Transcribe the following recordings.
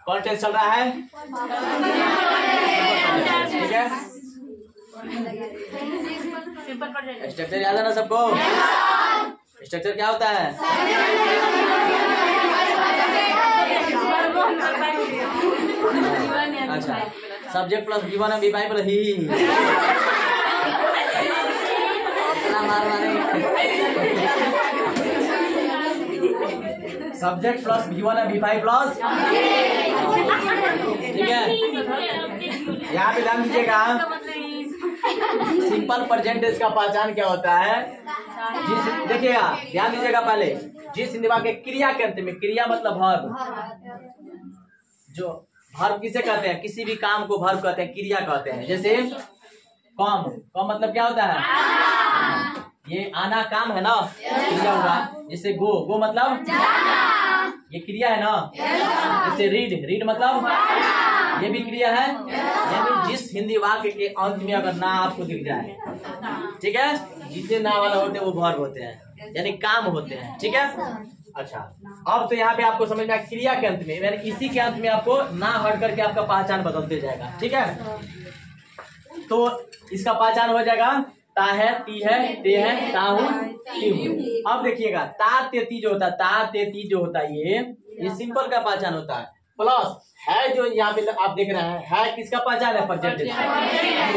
कौन टेस्ट चल रहा है? ठीक है, स्ट्रक्चर याद है ना सबको? स्ट्रक्चर क्या होता है? अच्छा, सब्जेक्ट प्लस V1 है, V5 प्लस ही मार सब्जेक्ट प्लस V1 है, V5 प्लस, ठीक है। यहाँ पे ध्यान दीजिएगा, सिंपल प्रेजेंट टेंस का पहचान क्या होता है? जिस देखिएगा, ध्यान दीजिएगा, पहले जिस हिंदी वाक्य क्रिया के अंत में, क्रिया मतलब वर्ब, जो वर्ब किसे कहते हैं? किसी भी काम को वर्ब कहते हैं, क्रिया कहते हैं। जैसे कम, कम मतलब क्या होता है? ये आना काम है ना, क्रिया हुआ। जैसे गो, गो मतलब ये क्रिया है ना। जैसे रीड, रीड मतलब ये भी क्रिया है। यानी जिस हिंदी वाक्य के अंत में अगर ना आपको दिख जाए, ठीक है, जितने ना वाला होते हैं वो वर्ब होते हैं, यानी काम होते हैं, ठीक है। अच्छा, अब तो यहाँ पे आपको समझ में आया, क्रिया के अंत में, यानी इसी के अंत में आपको ना हट करके आपका पहचान बदलते जाएगा, ठीक है। तो इसका पहचान हो जाएगा ता है, ती है, ते है, ता हूं, ती हूं। अब देखिएगा, ता ते ती जो होता है, ता ते ती जो होता है, ये सिंपल का पहचान होता है। प्लस है जो यहाँ पे आप देख रहे हैं, है किसका पहचान है? प्रेजेंट।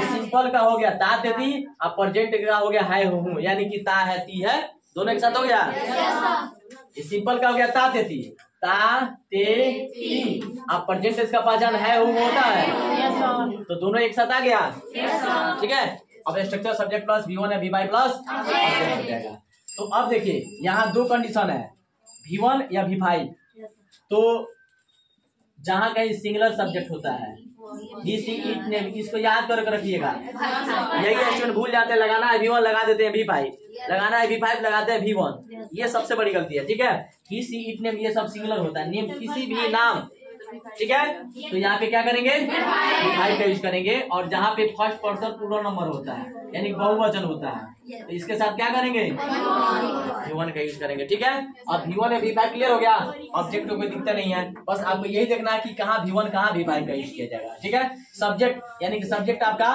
सिंपल का हो गया ता ते ती, और प्रेजेंट का हो गया है हूं, यानी कि ता है, ती है, दोनों एक साथ हो गया। सिंपल का हो गया ता ते ती, ता ते ती, अब प्रेजेंट इसका पहचान है हूं होता है, तो दोनों एक साथ आ गया, ठीक है। अब स्ट्रक्चर सब्जेक्ट प्लस V1 है, V5 प्लस हो जाएगा। तो अब देखिए, यहाँ दो कंडीशन है, V1 या V5। तो जहां कहीं सिंगुलर सब्जेक्ट होता है, इसको याद करके रखिएगा। यही स्टूडेंट भूल जाते हैं, लगाना है V1 लगा देते हैं V5, लगाना है V5 लगाते हैं V1, ये सबसे बड़ी गलती है, ठीक है। ही सी इट नेम ये सब सिंगुलर होता है, नेम किसी भी नाम, ठीक है। तो यहाँ पे क्या करेंगे? V5 का यूज करेंगे। और जहाँ पे फर्स्ट पर्सन प्लूरल नंबर होता है, यानी बहुवचन होता है, तो इसके साथ क्या करेंगे? V1 का यूज करेंगे, ठीक है। अब V1 या V5 क्लियर हो गया, ऑब्जेक्ट को कोई दिखता नहीं है, बस आपको यही देखना है कि कहाँ V1 कहाँ V5 का यूज किया जाएगा, ठीक है। सब्जेक्ट यानी कि सब्जेक्ट आपका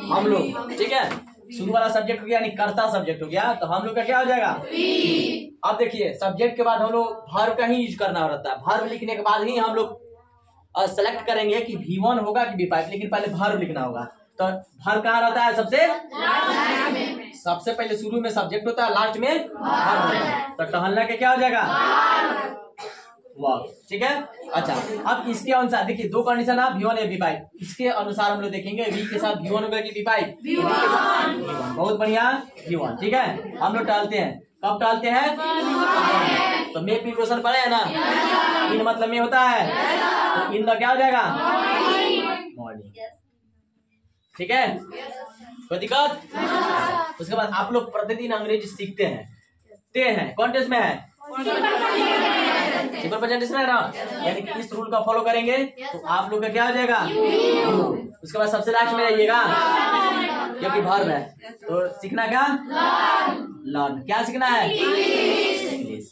हम लोग, ठीक है, शुरू वाला सब्जेक्ट हो गया, यानी कर्ता सब्जेक्ट हो गया, तो हम लोग का क्या हो जाएगा? अब देखिए, सब्जेक्ट के बाद हम लोग वर्ब का ही यूज करना रहता है। वर्ब लिखने के बाद ही हम लोग सेलेक्ट करेंगे कि V1 होगा कि V5, लेकिन पहले वर्ब लिखना होगा। तो वर्ब कहाँ रहता है? सबसे पहले शुरू में सब्जेक्ट होता है, लास्ट में वर्ब होता है। तो टहलना के क्या हो जाएगा? वर्ब, ठीक है। अच्छा, अब इसके अनुसार देखिए, दो कंडीशन है, V1 या V5। इसके अनुसार हम लोग देखेंगे, V के साथ V1 होगा कि V5? V1। बहुत बढ़िया, V1, ठीक है। हम लोग टहलते हैं, कब टहलते हैं? तो मे प्रीपोजिशन पढ़े है ना, इन मतलब में होता है, तो इन क्या हो जाएगा? मॉर्निंग, ठीक है, कोई दिक्कत? उसके बाद आप लोग प्रतिदिन अंग्रेजी सीखते हैं, कौन टेस्ट में है? सिंपल प्रेजेंट टेंस में है ना, यानी कि इस रूल का फॉलो करेंगे तो आप लोग का क्या हो जाएगा? उसके बाद सबसे लास्ट में जाइएगा, क्योंकि वर्ब है, तो सीखना क्या? लर्न। क्या सीखना है? इंग्लिश।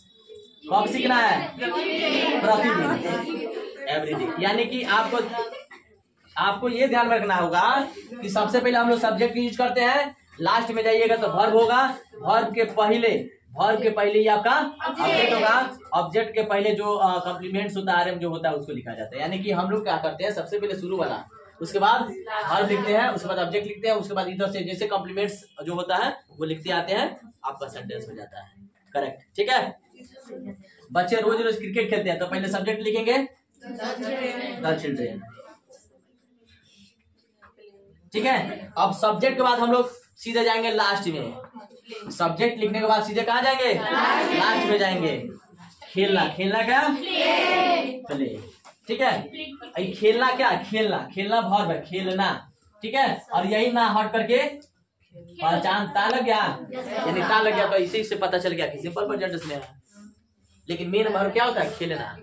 कब सीखना है? प्रतिदिन, एवरीडे। यानी कि आपको ये ध्यान रखना होगा कि सबसे पहले हम लोग सब्जेक्ट यूज करते हैं, लास्ट में जाइएगा तो वर्ब होगा, वर्ब के पहले ही आपका ऑब्जेक्ट होगा, ऑब्जेक्ट के पहले जो कॉम्प्लीमेंट्स होता है, आरएम जो होता है, उसको लिखा जाता है। यानी कि हम लोग क्या करते हैं, सबसे पहले शुरू वाला, उसके बाद वर्ब लिखते हैं, उसके बाद ऑब्जेक्ट लिखते हैं, उसके बाद इधर से जैसे कॉम्प्लीमेंट्स जो होता है वो लिखते आते हैं, आपका सेंटेंस हो जाता है करेक्ट, ठीक है। बच्चे रोज रोज क्रिकेट खेलते हैं, तो पहले सब्जेक्ट लिखेंगे द चिल्ड्रेन, ठीक है। अब सब्जेक्ट के बाद हम लोग सीधे जाएंगे लास्ट में, सब्जेक्ट लिखने के बाद सीधे कहाँ जाएंगे? लास्ट में जाएंगे। खेलना क्या? प्ले, ठीक है। खेलना क्या? खेलना वर्ब है, खेलना, ठीक है। और यही ना हट करके पहचान ता लग गया, यानी ता लग गया, तो इसी से पता चल गया कि सिंपल प्रेजेंट टेंस में है, लेकिन मेन वर्ब क्या होता है? खेलना,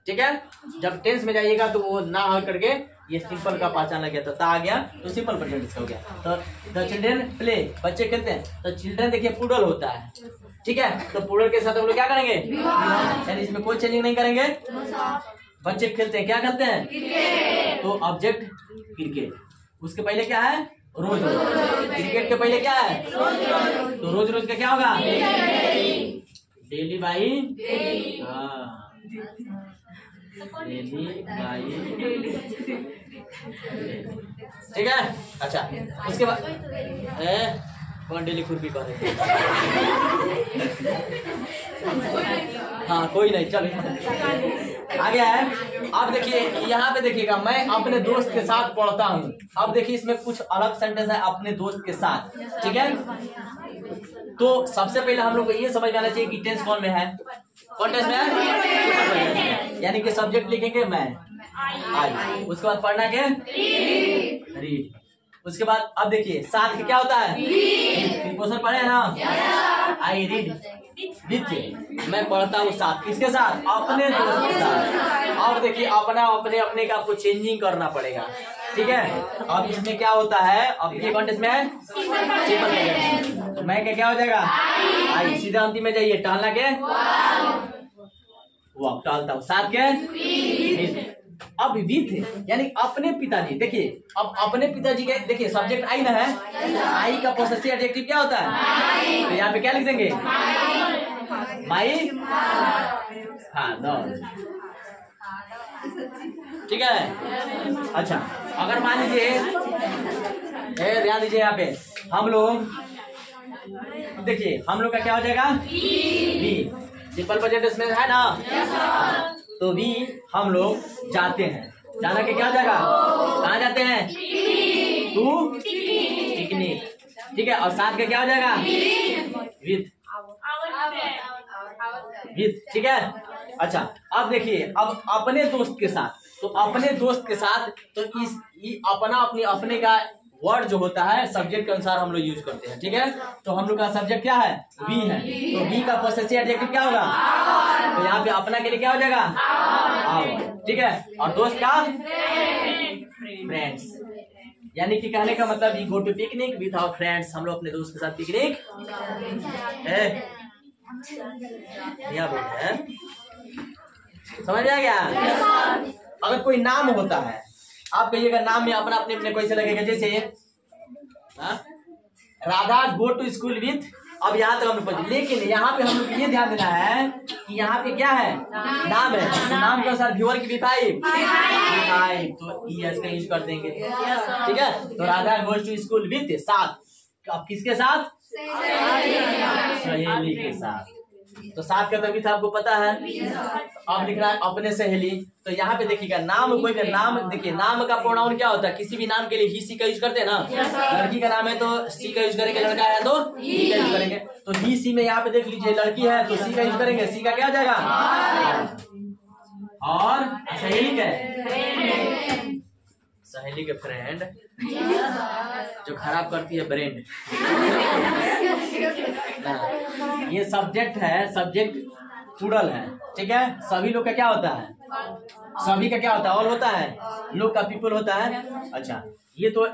ठीक है। जब टेंस में जाइएगा तो वो ना हट करके ये सिंपल का पहचान लग गया, तो ता आ गया, तो सिंपल प्रेजेंट टेंस हो गया। तो द चिल्ड्रेन प्ले, बच्चे खेलते हैं, तो चिल्ड्रेन देखिए प्लूरल होता है, ठीक है। तो प्लूरल के साथ हम लोग क्या करेंगे? यानी इसमें कोई चेंजिंग नहीं करेंगे, बच्चे खेलते हैं, क्या खेलते हैं? क्रिकेट। तो ऑब्जेक्ट क्रिकेट, उसके पहले क्या है? रोज रोज। क्रिकेट के पहले क्या है? तो रोज रोज का क्या होगा? डेली बाई, हाँ डेली बाई, ठीक है। अच्छा उसके बाद कौन डेली खुरपी कर रहे? हाँ कोई नहीं, चलो आगे है। अब देखिए यहाँ पे देखिएगा, मैं अपने दोस्त के साथ पढ़ता हूँ। अब देखिए इसमें कुछ अलग सेंटेंस है, अपने दोस्त के साथ, ठीक है। तो सबसे पहले हम लोग को ये समझ में आना चाहिए कि टेंस कौन में है, कौन टेंस में है, यानी कि सब्जेक्ट लिखेंगे मैं, आई, उसके बाद पढ़ना क्या? रीड। उसके बाद अब देखिए साथ के क्या होता है? प्रीपोजिशन पढ़े हैं ना, आई रीड विथ, मैं पढ़ता हूँ साथ, किसके साथ? अपने दोस्त के साथ। अब देखिए अपना अपने अपने का आपको चेंजिंग करना पड़ेगा, ठीक है। अब इसमें क्या होता है, अब ये कॉन्टेक्स्ट में है सिंपल, तो मैं क्या हो जाएगा? आई, सीधा अंतिम में जाइए, टालना के वॉक, टालता हूँ, साथ के अब विथ, यानी अपने पिताजी। देखिए अब अपने पिताजी के, देखिए सब्जेक्ट आई ना है, आई का पोसेसिव एडजेक्टिव क्या होता है? तो यहाँ पे क्या लिख देंगे? माई फादर, ठीक है। अच्छा अगर मान लीजिए, ध्यान दीजिए यहाँ पे हम लोग, देखिए हम लोग का क्या हो जाएगा? वी, सिंपल प्रेजेंट में है ना, तो भी हम लोग जाते हैं, जाना के क्या हो जाएगा? कहाँ जाते हैं? टू पिकनिक, ठीक है। और साथ के क्या हो जाएगा? विथ, विथ, ठीक है। अच्छा अब देखिए, अब अपने दोस्त के साथ, तो अपने दोस्त के साथ, तो इस अपना अपनी अपने का वर्ड जो होता है सब्जेक्ट के अनुसार हम लोग यूज करते हैं, ठीक है। तो हम लोग का सब्जेक्ट क्या है? वी है, तो वी का पोसेसिव एडजेक्टिव क्या होगा? तो यहाँ पे अपना के लिए क्या हो जाएगा? आवर, ठीक है। और दोस्त का? फ्रेंड्स, यानी कि कहने का मतलब, go to picnic with our friends, हम लोग अपने दोस्त के साथ पिकनिक है। समझ में आ गया? अगर कोई नाम होता है, आप कहिएगा नाम में अपना अपने अपने कैसे लगेगा, जैसे Radha go to school with, अब यहाँ तक हम लोग, लेकिन यहाँ पे हम लोग ये ध्यान देना है कि यहाँ पे क्या है? नाम है, तो नाम के अनुसार व्यूअर की विफाइव, तो ईएस का यूज कर देंगे, ठीक है। तो Radha goes to school with, साथ, अब किसके साथ? सहेली के साथ, तो साथ का तभी था, आपको पता है। अब लिख रहा है अपने सहेली, तो यहाँ पे देखिएगा नाम, कोई का नाम, देखिए नाम का प्रोनाउन क्या होता है? किसी भी नाम के लिए ही सी का यूज करते हैं ना, लड़की का नाम है तो सी का यूज करेंगे, लड़का है तो ही का यूज करेंगे। तो ही सी में यहाँ पे देख लीजिए, लड़की है तो सी का यूज करेंगे, सी का क्या हो जाएगा? और सहेली का, सहेली के फ्रेंड जो खराब करती है ब्रेन, ये सब्जेक्ट है, सब्जेक्ट प्लूरल है, ठीक है। सभी लोग का क्या होता है? सभी का क्या होता है? ऑल होता है, लोग का पीपल होता है। अच्छा ये तो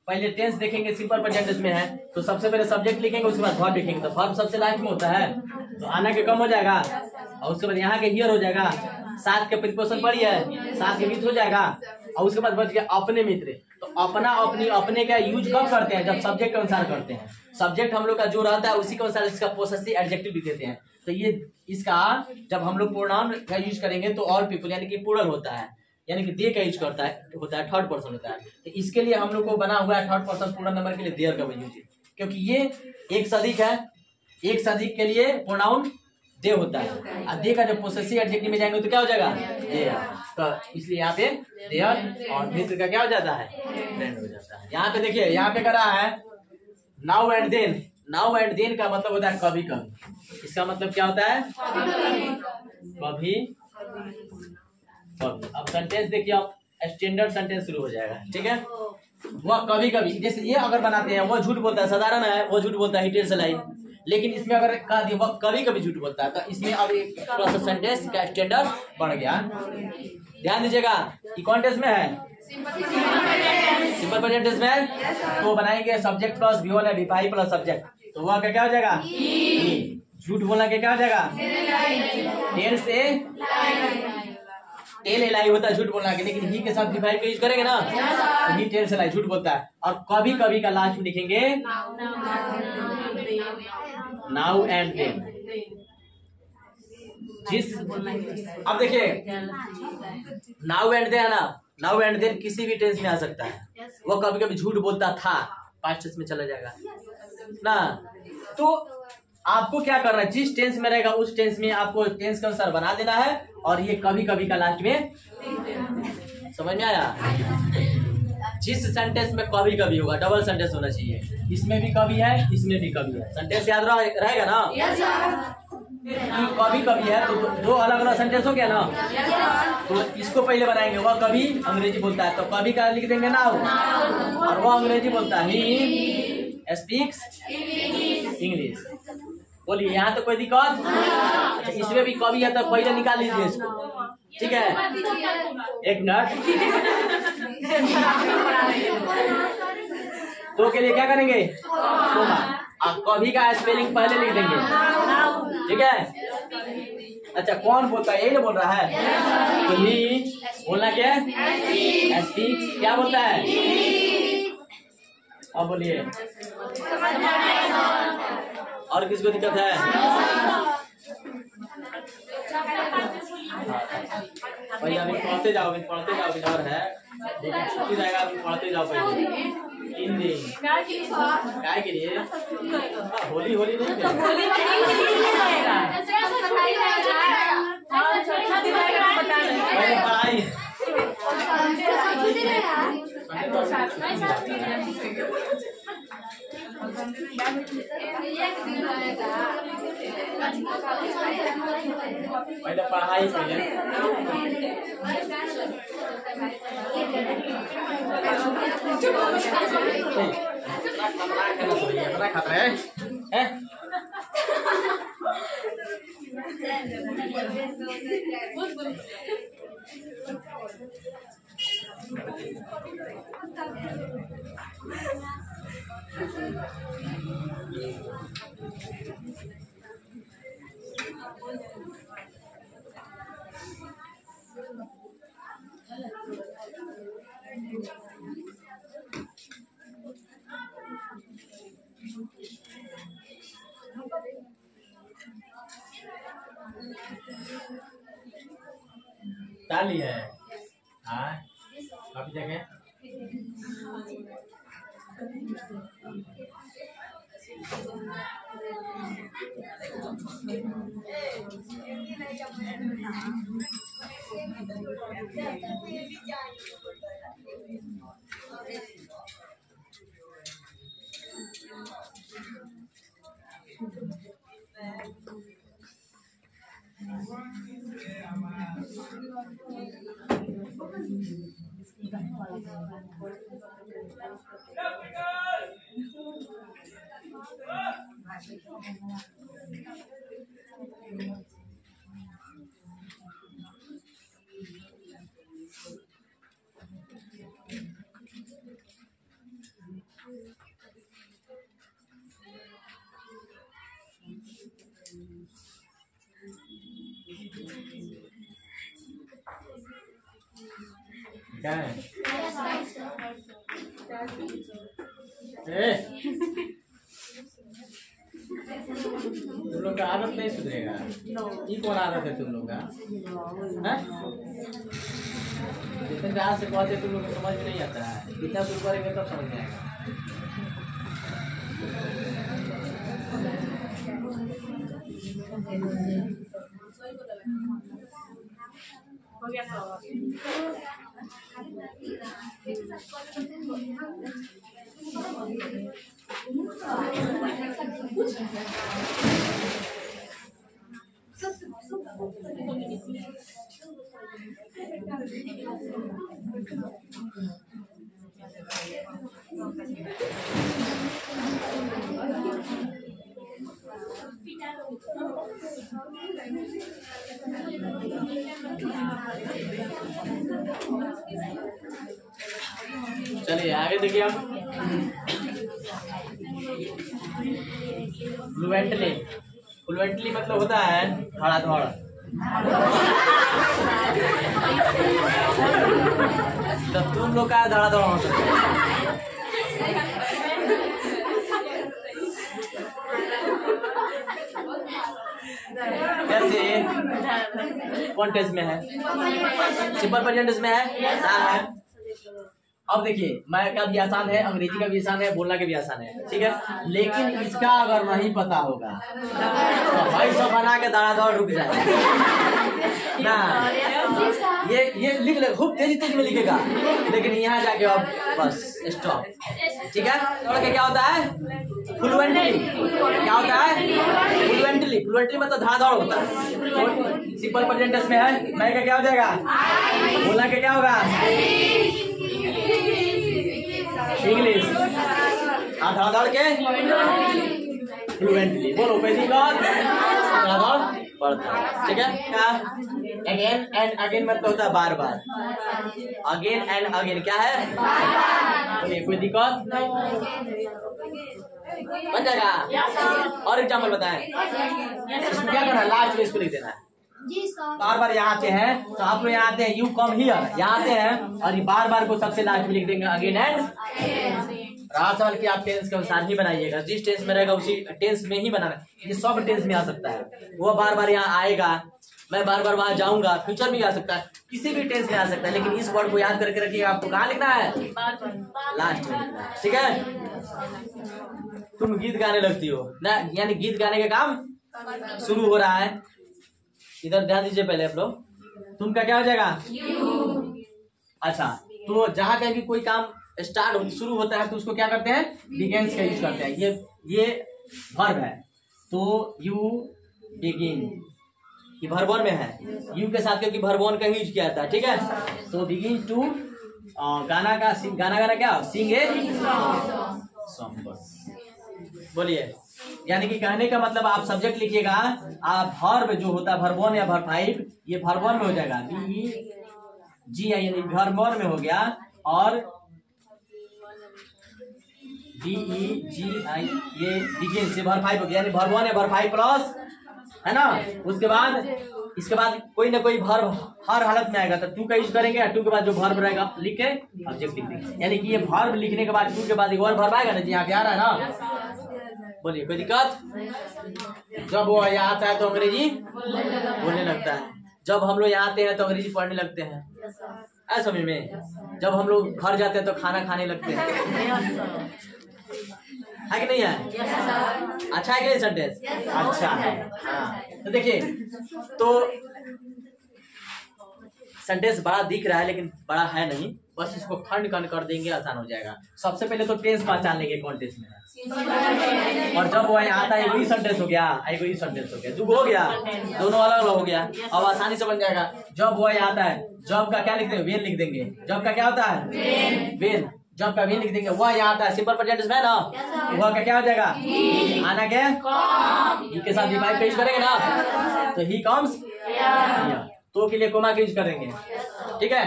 पहले टेंस देखेंगे, सिंपल प्रेजेंट में है, तो सबसे पहले सब्जेक्ट लिखेंगे, उसके बाद वर्ब लिखेंगे। तो वर्ब सबसे लास्ट में होता है, तो आना के कम हो जाएगा, और उसके बाद यहाँ के हियर हो जाएगा, साथ के प्रीपोजिशन पड़ी है, साथ के मित्र हो जाएगा, और उसके बाद बच गया अपने मित्र। तो अपना अपनी अपने का यूज कब करते हैं? जब सब्जेक्ट के अनुसार करते हैं। सब्जेक्ट हम लोग का जो रहता है उसी के अनुसार इसका पोसेसिव एडजेक्टिव भी देते हैं। तो ये इसका जब हम लोग प्रोनाउन का यूज करेंगे तो ऑल पीपल यानी कि प्लूरल होता है, यानी कि दे का यूज करता है, होता है, थर्ड पर्सन होता है। तो इसके लिए हम लोग को बना हुआ है थर्ड पर्सन प्लूरल नंबर के लिए देयर का यूज, क्योंकि ये एक सदिक है, एक सदिक के लिए प्रोनाउन दे होता है, और दे का जब पोसेसिव एडजेक्टिव में जाएंगे तो क्या हो जाएगा? देयर। तो इसलिए यहाँ पे देयर, और मित्र का क्या हो जाता है? फ्रेंड हो जाता है। यहाँ पे देखिए, यहाँ पे करा है now and then. Now and then का मतलब होता है कभी कभी, इसका मतलब क्या होता है? कभी कभी। अब सेंटेंस देखिए, अब स्टैंडर्ड सेंटेंस शुरू हो जाएगा, ठीक है। वह कभी कभी, जैसे ये अगर बनाते हैं, वो झूठ बोलता है, साधारण है, वो झूठ बोलता है, ही टेल्स अ लाई। लेकिन इसमें अगर कह दिया वह कभी कभी झूठ बोलता है, तो इसमें अब एक थोड़ा सा सेंटेंस का स्टैंडर्ड बढ़ गया। ध्यान दीजिएगा कि कौन टेंस में है? सिंपल प्रेजेंट टेंस में। तो बनाएंगे सब्जेक्ट प्लस वी1 है, वी5 प्लस सब्जेक्ट, तो वह क्या हो जाएगा? झूठ बोलना के क्या हो जाएगा? टेंस ए टेल एलाई होता है झूठ बोलना के, लेकिन ही के साथ डिफाइन को यूज करेंगे ना तो ही टेल्स एलाई झूठ बोलता है। और कभी कभी का लास्ट में लिखेंगे नाउ एंड देन। जिस अब देखिए नाउ एंड देन है ना, नाउ एंड देन किसी भी टेंस में आ सकता है। वो कभी कभी झूठ बोलता था, पास्ट टेंस में चला जाएगा ना। तो आपको क्या करना है, जिस टेंस में रहेगा उस टेंस में आपको टेंस के अनुसार बना देना है। और ये कभी कभी का लास्ट में, समझ में आया? जिस सेंटेंस में कभी कभी होगा डबल सेंटेंस होना चाहिए, इसमें भी कभी है इसमें भी कभी है। सेंटेंस याद रहेगा ना? कभी कभी है तो दो अलग अलग सेंटेंस हो गया ना। तो इसको पहले बनाएंगे, वह कभी अंग्रेजी बोलता है तो कभी का लिख देंगे नाउ, और वह अंग्रेजी बोलता है ही स्पीक्स इंग्लिश। बोलिए यहाँ तो कोई दिक्कत? अच्छा, इसमें भी कभी है तो पहले निकाल लीजिए इसको, ठीक है? एक मिनट। तो के लिए क्या करेंगे, आप कभी का स्पेलिंग पहले लिख देंगे, ठीक है? अच्छा, कौन बोलता है? यही ना बोल रहा है तो ही बोलना क्या है? स्पीक्स क्या बोलता है? अब बोलिए और किसको दिक्कत है? भाई अभी पढ़ते जाओ और है छुट्टी रहेगा, अभी पढ़ते जाओ पहले 3 दिन। काय के लिए? होली होली नहीं पढ़ाई पहले पढ़ाई खतरा है। ताली है हाँ काफी जगह क्या है? तुम लोग का आदत नहीं सुधरेगा। ये कौन आदत है तुम लोग का? जितने रात से कहते तुम लोग को समझ में नहीं आता है, कितना दूर करेंगे तब समझ में आएगा। हो गया था चलिए आगे देखिए हम फ्लुएंटली। फ्लुएंटली मतलब होता है धड़ाधड़। हम लोग का धड़ा धड़ा हो सकता है। कैसे? कौन टेंस में है? सिंपल प्रेजेंट टेंस में है, क्या है? अब देखिए, मैं का भी आसान है, अंग्रेजी का भी आसान है, बोलना का भी आसान है, ठीक है। लेकिन इसका अगर नहीं पता होगा तो भाई सब बना के दाड़ा रुक जाए ना। ये लिख ले, खूब तेजी तेजी में लिखेगा, लेकिन यहाँ जाके अब बस स्टॉप, ठीक है। तो क्या होता है? फ्लुएंटली। क्या होता है? फ्लुएंटली। फ्लुएंटली मतलब धड़ाधड़ होता है। सिंपल प्रेजेंट टेंस में है, मैं का क्या हो जाएगा? बोलना के क्या होगा? इंग्लिश। धड़ाधड़ के फ्लुएंटली बोलो, पहली बात धड़ाधड़ पढ़ता है, ठीक है। क्या? अगेन एंड अगेन मतलब होता है बार बार। अगेन एंड अगेन क्या है? कोई दिक्कत बन जाएगा। और एग्जाम्पल बताएं। इसको क्या करना है? लास्ट में इसको लिख देना है। बार बार यहाँ आते हैं तो आप लोग यहाँ आते हैं, यू कम हियर, यहाँ आते हैं और ये बार बार को सबसे लास्ट में लिख देंगे अगेन एंड। रहा सवाल कि आप टेंस के अनुसार ही बनाइएगा, जिस टेंस में रहेगा उसी टेंस में ही बनाना। ये सब टेंस में आ सकता है, वो बार बार यहाँ आएगा, मैं बार बार वहां जाऊंगा, फ्यूचर में आ सकता है, किसी भी टेंस में आ सकता है। लेकिन इस वर्ड को याद करके रखिएगा, आपको कहाँ लिखना है? लास्ट में लिखना है, ठीक है। तुम गीत गाने लगती हो ना, यानी गीत गाने का काम शुरू हो रहा है। इधर ध्यान दीजिए पहले आप लोग। तुम का क्या हो जाएगा? अच्छा, तो जहां कहीं भी कोई काम स्टार्ट शुरू होता है तो उसको क्या करते हैं? बिगिंस का यूज करते हैं। ये वर्ब है तो यू बिगिन, ये वर्ब वन में है, यू के साथ क्योंकि वर्ब वन का यूज किया था, ठीक है। तो बिगिन टू गाना क्या? सिंग ए सॉन्ग। बोलिए, यानी कि कहने का मतलब आप सब्जेक्ट लिखिएगा, आप वर्ब जो होता है वर्ब वन या वर्ब फाइव, ये वर्ब वन में हो जाएगा, BEG यानी वर्ब वन में हो गया, और BEGI ये बिगिन से वर्ब फाइव हो गया, यानी वर्ब वन या वर्ब फाइव प्लस, है ना। उसके बाद इसके बाद कोई ना कोई वर्ब हर हालत में आएगा, तो टू का यूज करेंगे, और टू के बाद जो वर्ब रहेगा लिख के ऑब्जेक्ट लिख देंगे। यानी कि ये वर्ब लिखने के बाद टू के बाद एक और वर्ब आएगा ना, जी यहाँ पे आ रहा है ना। बोलिए, कोई दिक्कत? जब वो यहाँ आता है तो अंग्रेजी बोलने लगता है, जब हम लोग यहाँ आते हैं तो अंग्रेजी पढ़ने लगते हैं, ऐसा समझ में। जब हम लोग घर जाते हैं तो खाना खाने लगते हैं, है कि नहीं है? अच्छा है कि नहीं सेंटेंस? अच्छा है। हाँ, तो देखिए, तो सेंटेंस बड़ा दिख रहा है लेकिन बड़ा है नहीं, बस इसको खंड खंड कर देंगे, आसान हो जाएगा। सबसे पहले तो टेंस पहचान लेंगे कौन टेंस में है, और जब वो आता है वही सेंटेंस हो गया, वही सेंटेंस हो गया, जुग हो गया, दोनों अलग अलग हो गया, अब आसानी से बन जाएगा। जब वो आता है, जब का क्या लिख देंगे? वेन लिख देंगे। जब का क्या होता है? वेन। जब का वेन लिख देंगे। वह यहाँ आता है, सिंपल प्रेजेंट में ना, वह का क्या हो जाएगा? आना क्या? ही के साथ डिवाइड पेश करेंगे ना, तो ही कम्स, तो के लिए कोमा का यूज करेंगे, ठीक है।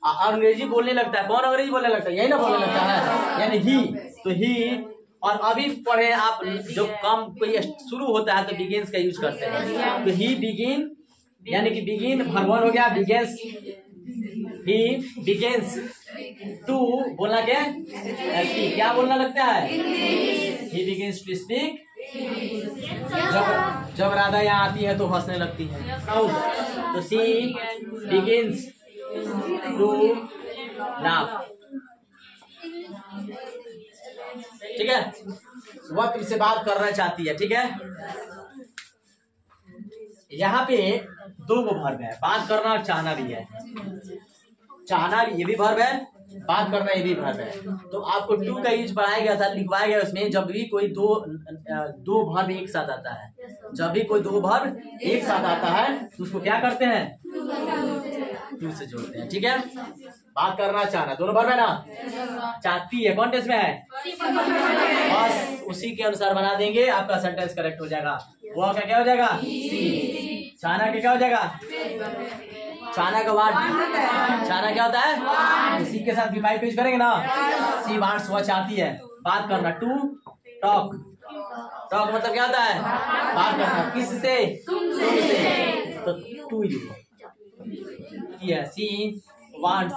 अंग्रेजी बोलने लगता है, कौन अंग्रेजी बोलने लगता है? यही ना बोलने लगता है, यानी ही, तो ही। और अभी पढ़े आप, जो काम कोई शुरू होता है तो बिगिंस का यूज करते हैं, तो ही बिगिन, यानी कि बिगिन वर्ब वन हो गया, बिगिंस, ही बिगिंस टू, बोलना क्या? क्या बोलना लगता है? ही बिगिंस टू स्पीक। जब राधा यहाँ आती है तो हंसने लगती है, तो सी बिगिंस टू लाफ, ठीक है। वह तुमसे बात करना चाहती है, ठीक है। यहाँ पे दो वो वर्ब है, बात करना और चाहना भी है। चाहना भी ये भी वर्ब है, बात करना ये भी वर्ब है। तो आपको टू का यूज पढ़ाया गया था, लिखवाया गया उसमें, जब भी कोई दो वर्ब एक साथ आता है, जब भी कोई दो वर्ब एक साथ आता है तो उसको क्या करते हैं? टू से जोड़ते हैं, ठीक है। बात करना चाहना दोनों वर्ब है ना। चाहती है कौन टेंस में है? बस उसी के अनुसार बना देंगे, आपका सेंटेंस करेक्ट हो जाएगा। वो का क्या हो जाएगा? चाहना के क्या हो जाएगा? चाहना का वाट, चाहना क्या होता है? इसी के साथ डिवाइड पेश करेंगे ना, सी वांट्स, वह चाहती है। बात करना, टू टॉक, टॉक मतलब क्या होता है? बात करना, किससे? तुमसे, तो टू ही लिखो। सी वांट्स।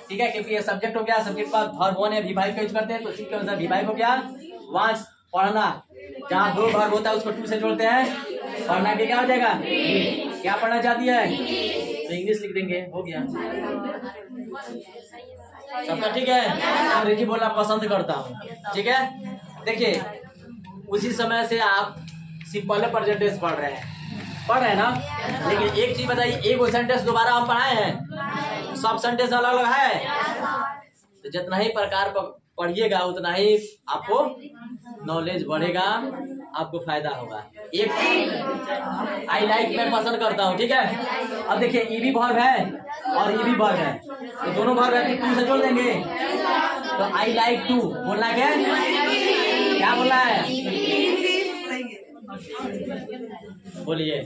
ठीक है, क्योंकि ये सब्जेक्ट हो गया, सब्जेक्ट का वर्ब वन है, V5 का यूज करते हैं, तो इसी के अनुसार V5 हो गया वांट्स पढ़ना। जहाँ दो वर्ब होता है उसको टू से जोड़ते हैं, पढ़ना के क्या हो जाएगा, क्या पढ़ना चाहती है, तो इंग्लिश लिख देंगे, हो गया। सबका ठीक है। अंग्रेजी बोलना पसंद करता हूँ, ठीक है। देखिए उसी समय से आप सिंपल प्रेजेंट टेंस पढ़ रहे हैं ना, लेकिन एक चीज बताइए, एक सेंटेंस दोबारा हम पढ़ाए हैं, सब सेंटेंस अलग अलग है, तो जितना ही प्रकार पढ़िएगा उतना ही आपको नॉलेज बढ़ेगा, आपको फायदा होगा। एक आई लाइक मैं पसंद करता हूँ, ठीक है। अब देखिए ई भी वर्ब है और ई भी वर्ब है, तो दोनों वर्ब है टू से जोड़ देंगे, तो आई लाइक टू बोलना क्या बोलना है, बोलिए।